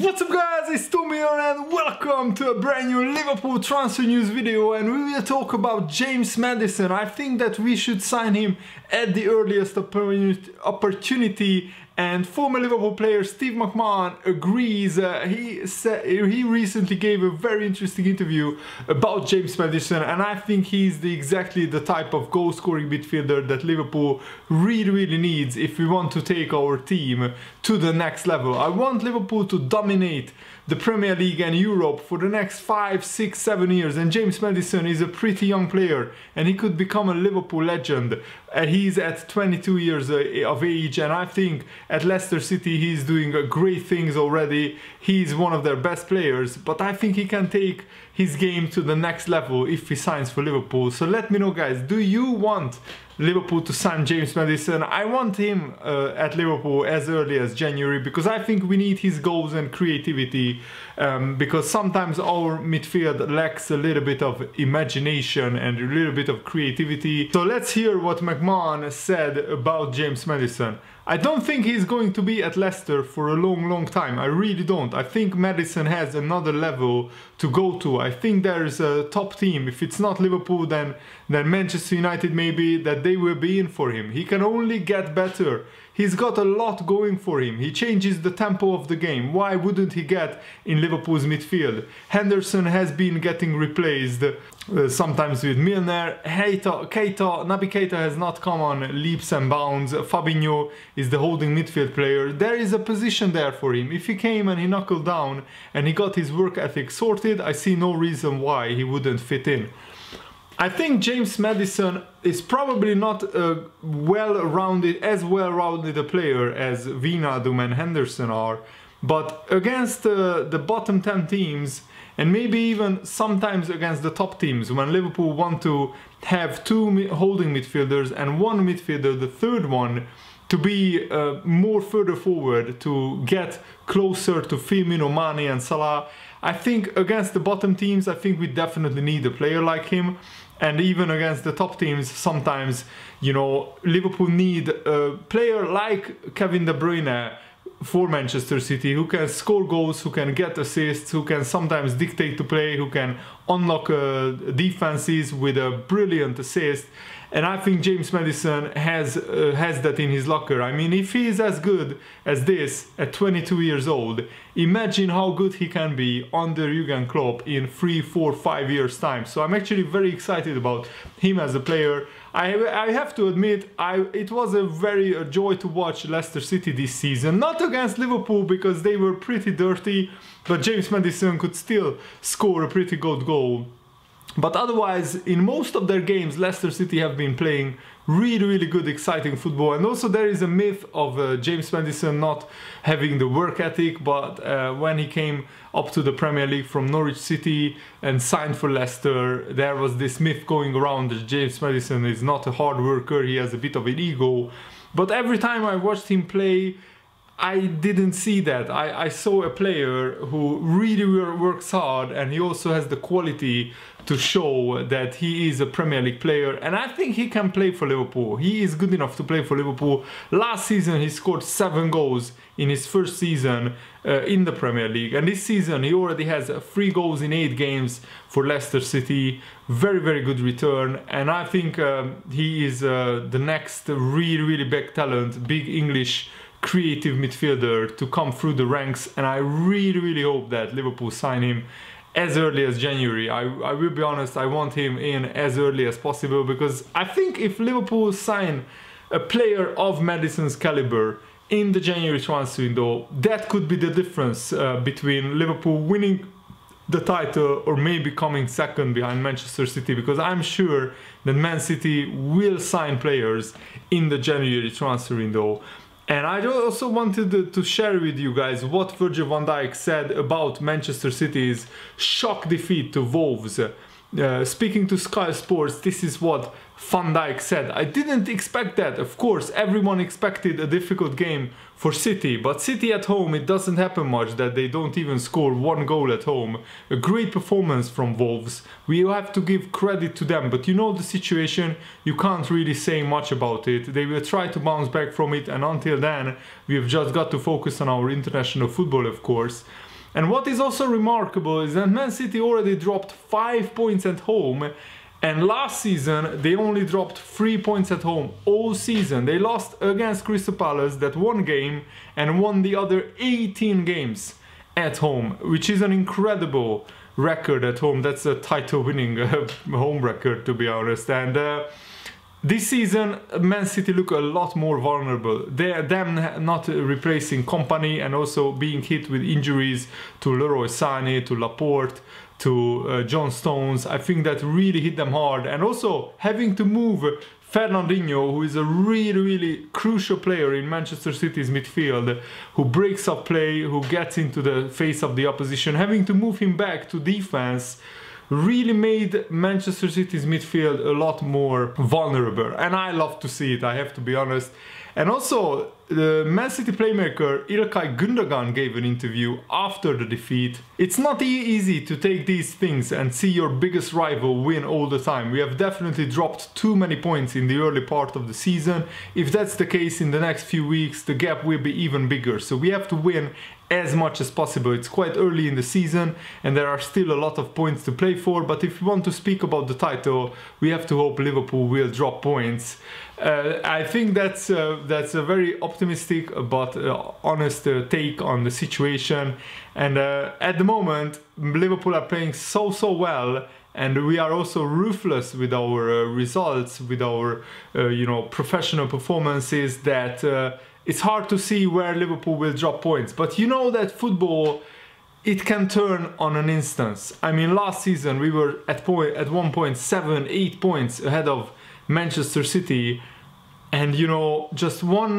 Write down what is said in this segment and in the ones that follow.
What's up guys, it's Tom here and welcome to a brand new Liverpool transfer news video, and we will talk about James Maddison. I think that we should sign him at the earliest opportunity, and former Liverpool player Steve McMahon agrees. He recently gave a very interesting interview about James Maddison, and I think he's exactly the type of goal scoring midfielder that Liverpool really needs if we want to take our team to the next level. I want Liverpool to dominate the Premier League and Europe for the next 5, 6, 7 years, and James Maddison is a pretty young player and he could become a Liverpool legend. He's at 22 years of age, and I think at Leicester City he's doing great things already. He's one of their best players, but I think he can take his game to the next level if he signs for Liverpool. So let me know guys, do you want Liverpool to sign James Maddison? I want him at Liverpool as early as January, because I think we need his goals and creativity, because sometimes our midfield lacks a little bit of imagination and a little bit of creativity. So let's hear what McMahon said about James Maddison. I don't think he's going to be at Leicester for a long time. I really don't. I think Maddison has another level to go to. I think there's a top team, if it's not Liverpool then Manchester United maybe, that they will be in for him. He can only get better. He's got a lot going for him. He changes the tempo of the game. Why wouldn't he get in Liverpool's midfield? Henderson has been getting replaced sometimes with Milner. Naby Keita has not come on leaps and bounds. Fabinho is the holding midfield player. There is a position there for him. If he came and he knuckled down and he got his work ethic sorted, I see no reason why he wouldn't fit in. I think James Maddison is probably not as well-rounded a player as Wijnaldum and Henderson are, but against the bottom 10 teams, and maybe even sometimes against the top teams, when Liverpool want to have two holding midfielders and one midfielder, the third one, to be more further forward, to get closer to Firmino, Mane and Salah, I think against the bottom teams, I think we definitely need a player like him. And even against the top teams, sometimes, you know, Liverpool need a player like Kevin De Bruyne for Manchester City, who can score goals, who can get assists, who can sometimes dictate to play, who can unlock defenses with a brilliant assist. And I think James Maddison has that in his locker. I mean, if he is as good as this at 22 years old, imagine how good he can be under Jurgen Klopp in 3, 4, 5 years time. So I'm actually very excited about him as a player. I have to admit, it was a joy to watch Leicester City this season. Not against Liverpool, because they were pretty dirty, but James Maddison could still score a pretty good goal. But otherwise, in most of their games, Leicester City have been playing really good, exciting football. And also there is a myth of James Maddison not having the work ethic, but when he came up to the Premier League from Norwich City and signed for Leicester, there was this myth going around that James Maddison is not a hard worker, he has a bit of an ego. But every time I watched him play, I didn't see that. I saw a player who really works hard, and he also has the quality to show that he is a Premier League player, and I think he can play for Liverpool. He is good enough to play for Liverpool. Last season he scored 7 goals in his first season in the Premier League, and this season he already has 3 goals in 8 games for Leicester City. Very good return, and I think he is the next really big talent, big English creative midfielder to come through the ranks, and I really hope that Liverpool sign him as early as January. I will be honest, I want him in as early as possible, because I think if Liverpool sign a player of Maddison's caliber in the January transfer window, that could be the difference between Liverpool winning the title or maybe coming second behind Manchester City, because I'm sure that Man City will sign players in the January transfer window. And I also wanted to share with you guys what Virgil van Dijk said about Manchester City's shock defeat to Wolves. Speaking to Sky Sports, this is what Van Dijk said. I didn't expect that. Of course, everyone expected a difficult game for City, but City at home, it doesn't happen much that they don't even score one goal at home. A great performance from Wolves. We have to give credit to them, but you know the situation, you can't really say much about it. They will try to bounce back from it, and until then, we have just got to focus on our international football, of course. And what is also remarkable is that Man City already dropped 5 points at home, and last season they only dropped 3 points at home all season. They lost against Crystal Palace that one game and won the other 18 games at home, which is an incredible record at home. That's a title winning home record, to be honest. And this season Man City look a lot more vulnerable. Them not replacing Kompany and also being hit with injuries to Leroy Sané, to Laporte, to John Stones. I think that really hit them hard, and also having to move Fernandinho, who is a really crucial player in Manchester City's midfield, who breaks up play, who gets into the face of the opposition, having to move him back to defense really made Manchester City's midfield a lot more vulnerable, and I love to see it, I have to be honest. And also, the Man City playmaker İlkay Gündoğan gave an interview after the defeat. It's not easy to take these things and see your biggest rival win all the time. We have definitely dropped too many points in the early part of the season. If that's the case in the next few weeks, the gap will be even bigger. So we have to win as much as possible. It's quite early in the season and there are still a lot of points to play for, but if we want to speak about the title, we have to hope Liverpool will drop points. I think that's a very optimistic but honest take on the situation, and at the moment Liverpool are playing so well, and we are also ruthless with our results, with our professional performances, that it's hard to see where Liverpool will drop points. But you know that football, it can turn on an instance. I mean, last season we were at one point 7-8 points ahead of Manchester City, and just one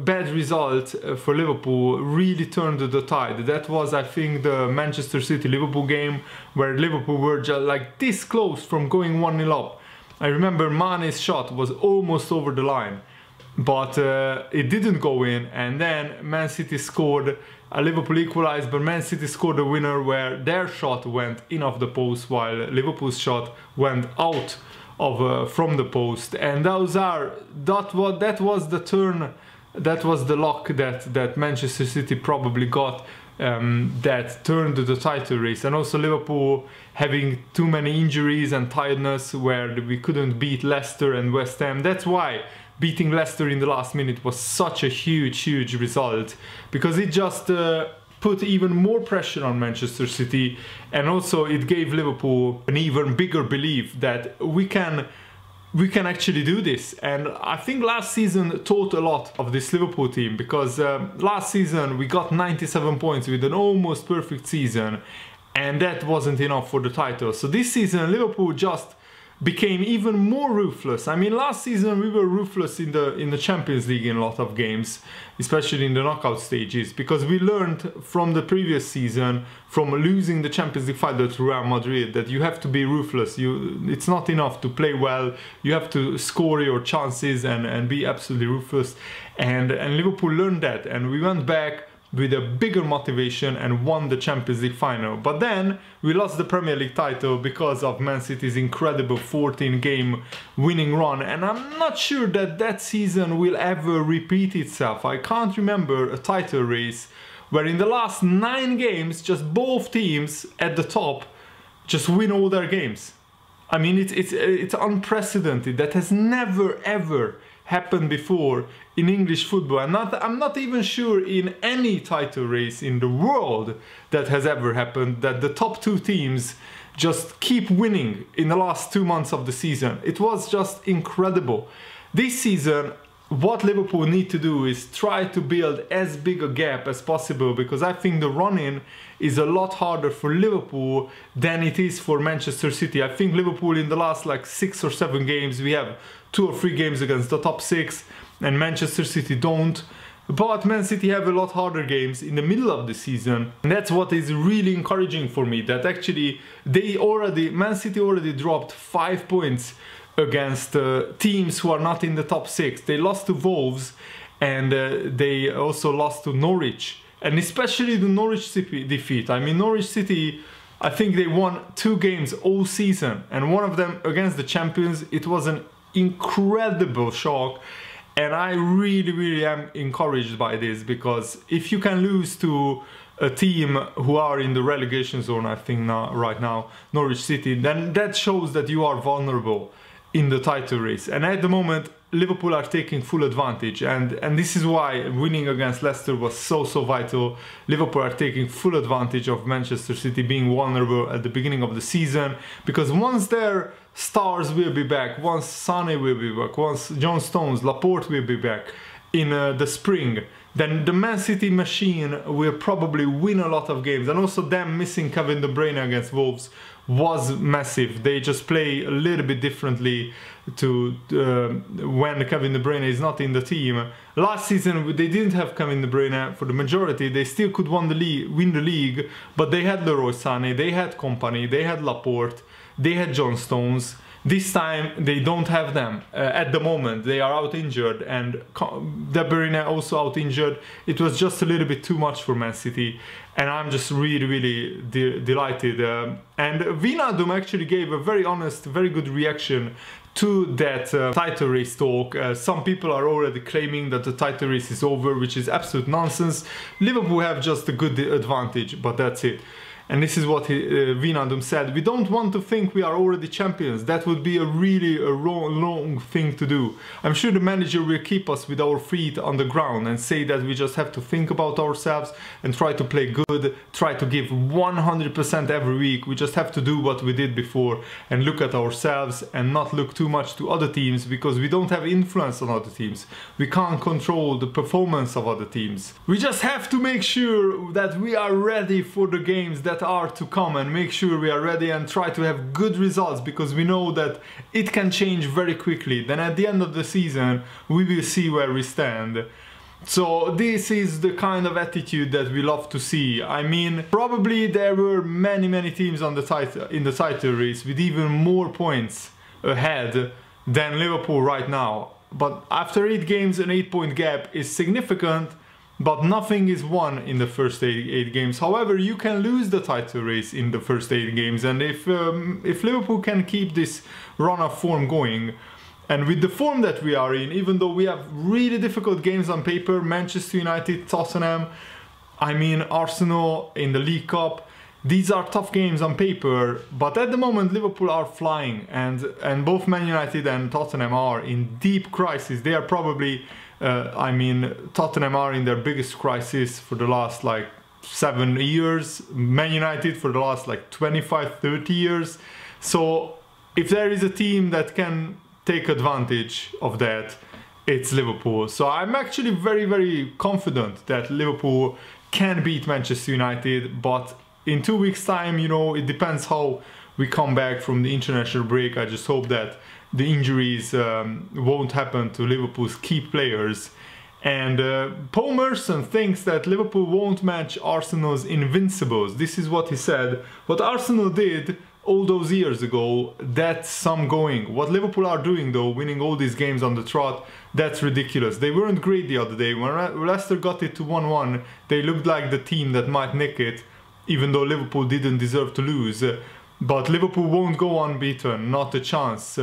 bad result for Liverpool really turned the tide. That was, I think, the Manchester City-Liverpool game, where Liverpool were just like this close from going 1-0 up. I remember Mane's shot was almost over the line, but it didn't go in, and then Man City scored. Liverpool equalized, but Man City scored a winner where their shot went in off the post while Liverpool's shot went out of from the post. And that was the turn, that was the luck that Manchester City probably got, that turned the title race. And also Liverpool having too many injuries and tiredness, where we couldn't beat Leicester and West Ham. That's why beating Leicester in the last minute was such a huge result, because it just put even more pressure on Manchester City, and also it gave Liverpool an even bigger belief that we can actually do this. And I think last season taught a lot of this Liverpool team, because last season we got 97 points with an almost perfect season, and that wasn't enough for the title. So this season Liverpool just became even more ruthless. I mean, last season we were ruthless in the Champions League in a lot of games, especially in the knockout stages, because we learned from the previous season, from losing the Champions League final to Real Madrid, that you have to be ruthless. It's not enough to play well, you have to score your chances and be absolutely ruthless. And Liverpool learned that, and we went back with a bigger motivation and won the Champions League final. But then we lost the Premier League title because of Man City's incredible 14-game winning run, and I'm not sure that season will ever repeat itself. I can't remember a title race where in the last 9 games just both teams at the top just win all their games. I mean, it's unprecedented. That has never ever happened before in English football. I'm not even sure in any title race in the world that has ever happened, that the top 2 teams just keep winning in the last 2 months of the season. It was just incredible. This season, what Liverpool need to do is try to build as big a gap as possible, because I think the run-in is a lot harder for Liverpool than it is for Manchester City. I think Liverpool in the last 6 or 7 games, we have 2 or 3 games against the top 6, and Manchester City don't. But Man City have a lot harder games in the middle of the season, and that's what is really encouraging for me, that actually Man City already dropped 5 points against teams who are not in the top 6. They lost to Wolves, and they also lost to Norwich, and especially the Norwich City defeat. I mean, Norwich City, I think they won 2 games all season, and one of them against the champions. It was an incredible shock, and I really am encouraged by this, because if you can lose to a team who are in the relegation zone, I think now, right now, Norwich City, then that shows that you are vulnerable in the title race. And at the moment, Liverpool are taking full advantage, and this is why winning against Leicester was so vital. Liverpool are taking full advantage of Manchester City being vulnerable at the beginning of the season, because once their stars will be back, once Sané will be back, once John Stones, Laporte will be back in the spring, then the Man City machine will probably win a lot of games. And also them missing Kevin De Bruyne against Wolves was massive. They just play a little bit differently to when Kevin De Bruyne is not in the team. Last season they didn't have Kevin De Bruyne for the majority. They still could win the league, but they had Leroy Sané, they had Kompany, they had Laporte, they had John Stones. This time they don't have them at the moment. They are out injured, and De Bruyne also out injured. It was just a little bit too much for Man City, and I'm just really delighted. And Wijnaldum actually gave a very honest, very good reaction to that title race talk. Some people are already claiming that the title race is over, which is absolute nonsense. Liverpool have just a good advantage, but that's it. And this is what Wijnaldum said: we don't want to think we are already champions. That would be a wrong thing to do. I'm sure the manager will keep us with our feet on the ground and say that we just have to think about ourselves and try to play good, try to give 100% every week. We just have to do what we did before and look at ourselves and not look too much to other teams, because we don't have influence on other teams. We can't control the performance of other teams. We just have to make sure that we are ready for the games that are to come, and make sure we are ready and try to have good results, because we know that it can change very quickly. Then at the end of the season we will see where we stand. So this is the kind of attitude that we love to see. I mean, probably there were many teams on the title race with even more points ahead than Liverpool right now, but after 8 games, an 8-point gap is significant. But nothing is won in the first 8 games. However, you can lose the title race in the first 8 games, and if Liverpool can keep this run of form going, and with the form that we are in, even though we have really difficult games on paper, Manchester United, Tottenham, I mean Arsenal in the League Cup, these are tough games on paper, but at the moment Liverpool are flying, and both Man United and Tottenham are in deep crisis. They are probably I mean, Tottenham are in their biggest crisis for the last like 7 years, Man United for the last like 25-30 years. So if there is a team that can take advantage of that, it's Liverpool. So I'm actually very confident that Liverpool can beat Manchester United, but in 2 weeks time, you know, it depends how we come back from the international break. I just hope that the injuries won't happen to Liverpool's key players. And Paul Merson thinks that Liverpool won't match Arsenal's invincibles. This is what he said. What Arsenal did all those years ago, that's some going. What Liverpool are doing though, winning all these games on the trot, that's ridiculous. They weren't great the other day. When Leicester got it to 1-1, they looked like the team that might nick it, even though Liverpool didn't deserve to lose. But Liverpool won't go unbeaten, not a chance,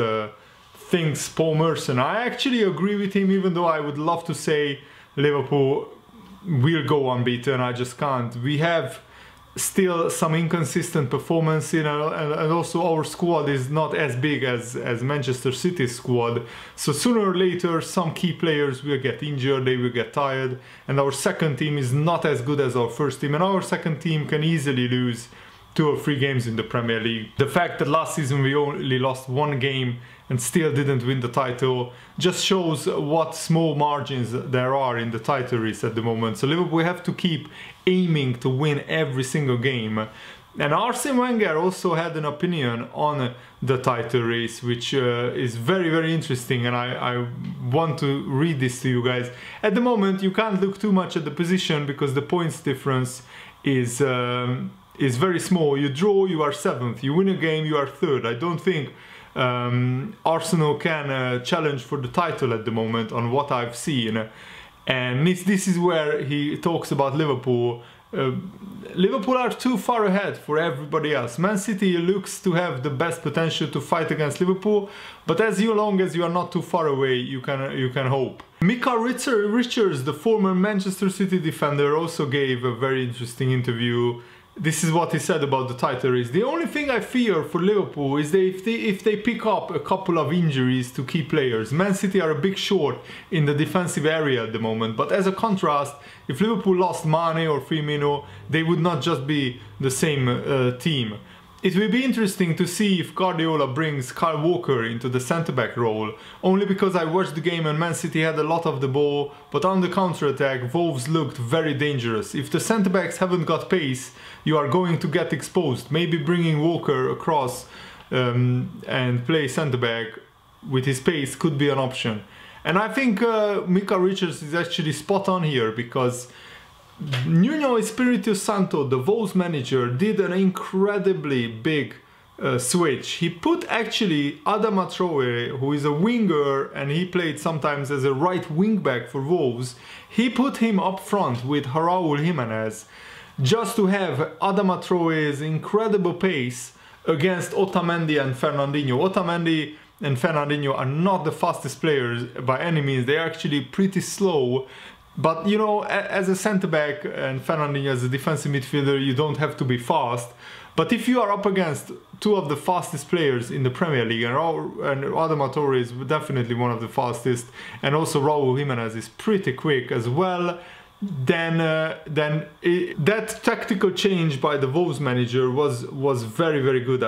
thinks Paul Merson. I actually agree with him, even though I would love to say Liverpool will go unbeaten. I just can't. We have still some inconsistent performance in and also our squad is not as big as Manchester City's squad. So sooner or later some key players will get injured, they will get tired, and our second team is not as good as our first team, and our second team can easily lose 2 or 3 games in the Premier League. The fact that last season we only lost 1 game and still didn't win the title just shows what small margins there are in the title race at the moment. So Liverpool have to keep aiming to win every single game. And Arsene Wenger also had an opinion on the title race, which is very interesting, and I want to read this to you guys. At the moment you can't look too much at the position because the points difference is very small. You draw, you are 7th. You win a game, you are 3rd. I don't think Arsenal can challenge for the title at the moment on what I've seen. And this is where he talks about Liverpool. Liverpool are too far ahead for everybody else. Man City looks to have the best potential to fight against Liverpool, but as long as you are not too far away, you can hope. Micah Richards, the former Manchester City defender, also gave a very interesting interview. This is what he said about the title race. The only thing I fear for Liverpool is if they pick up a couple of injuries to key players. Man City are a big short in the defensive area at the moment, but as a contrast, if Liverpool lost Mane or Firmino, they would not just be the same team. It will be interesting to see if Guardiola brings Kyle Walker into the centre-back role, only because I watched the game and Man City had a lot of the ball, but on the counter-attack, Wolves looked very dangerous. If the centre-backs haven't got pace, you are going to get exposed. Maybe bringing Walker across and play centre-back with his pace could be an option. And I think Micah Richards is actually spot on here, because Nuno Espirito Santo, the Wolves manager, did an incredibly big switch. He put actually Adama Traore, who is a winger and he played sometimes as a right wing back for Wolves, he put him up front with Raúl Jiménez just to have Adama Traore's incredible pace against Otamendi and Fernandinho. Otamendi and Fernandinho are not the fastest players by any means, they're actually pretty slow. But you know, as a centre-back and Fernandinho as a defensive midfielder, you don't have to be fast. But if you are up against two of the fastest players in the Premier League, and Adama Traore is definitely one of the fastest, and also Raúl Jiménez is pretty quick as well, then that tactical change by the Wolves manager was very, very good.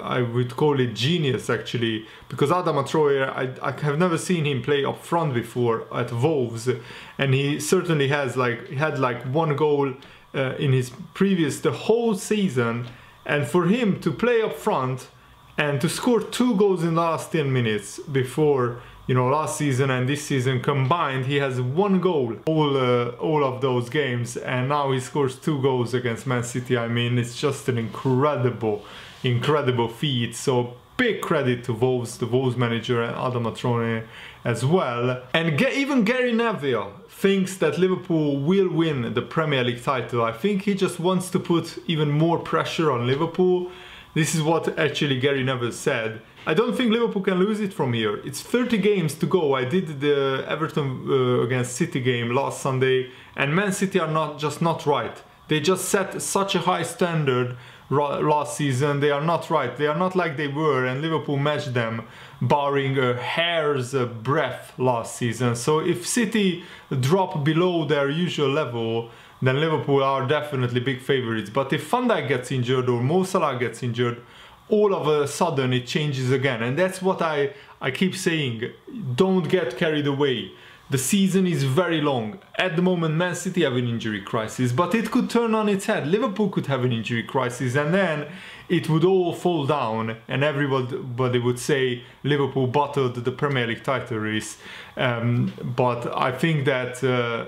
I would call it genius actually, because Adama Traore, I have never seen him play up front before at Wolves, and he certainly had like one goal in his the whole season, and for him to play up front and to score 2 goals in the last 10 minutes before, you know, last season and this season combined, he has 1 goal all of those games, and now he scores 2 goals against Man City. I mean, it's just an incredible feat. So big credit to Wolves, the Wolves manager, and Adama Traore as well. And even Gary Neville thinks that Liverpool will win the Premier League title. I think he just wants to put even more pressure on Liverpool. This is what actually Gary Neville said. I don't think Liverpool can lose it from here. It's 30 games to go. I did the Everton against City game last Sunday, and Man City are not right. They just set such a high standard last season. They are not right. They are not like they were, and Liverpool matched them barring a hair's breadth last season. So if City drop below their usual level, then Liverpool are definitely big favourites. But if Van Dijk gets injured or Mo Salah gets injured, all of a sudden it changes again. And that's what I keep saying. Don't get carried away. The season is very long. At the moment, Man City have an injury crisis, but it could turn on its head. Liverpool could have an injury crisis, and then it would all fall down, and everybody would say Liverpool bottled the Premier League title race. But I think that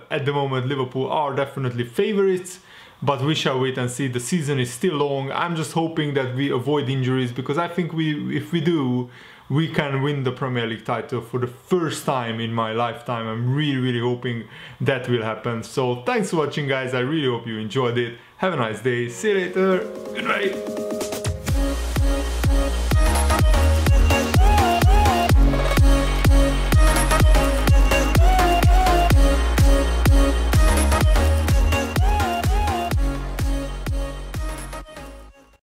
at the moment, Liverpool are definitely favourites. But we shall wait and see. The season is still long. I'm just hoping that we avoid injuries, because I think if we do, we can win the Premier League title for the first time in my lifetime. I'm really hoping that will happen. So thanks for watching, guys. I really hope you enjoyed it. Have a nice day. See you later. Good night.